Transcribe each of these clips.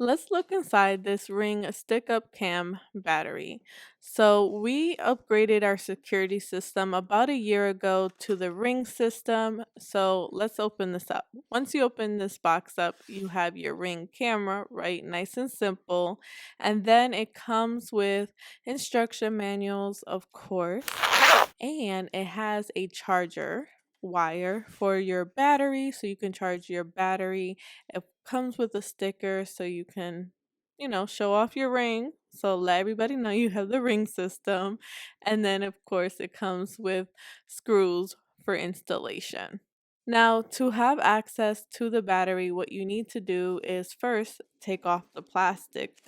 Let's look inside this Ring stick up cam battery. So, we upgraded our security system about a year ago to the Ring system. So, let's open this up. Once you open this box up, you have your Ring camera, right? Nice and simple. And then it comes with instruction manuals, of course, and it has a charger wire for your battery so you can charge your battery. It comes with a sticker so you can, show off your ring. So let everybody know you have the ring system. And then, of course, it comes with screws for installation. Now, to have access to the battery, what you need to do is first take off the plastic,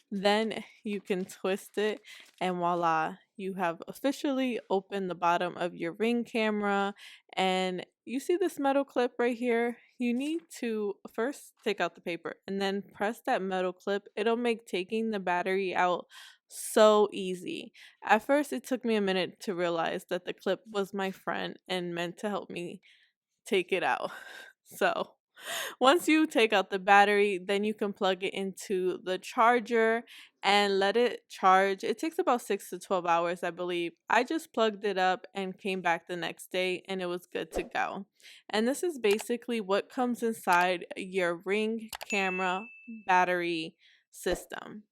then you can twist it, and voila, you have officially opened the bottom of your Ring camera. And you see this metal clip right here? You need to first take out the paper and then press that metal clip. It'll make taking the battery out so easy. At first, it took me a minute to realize that the clip was my friend and meant to help me take it out. So, once you take out the battery, then you can plug it into the charger and let it charge. It takes about 6 to 12 hours, I believe. I just plugged it up and came back the next day and it was good to go. And this is basically what comes inside your Ring camera battery system.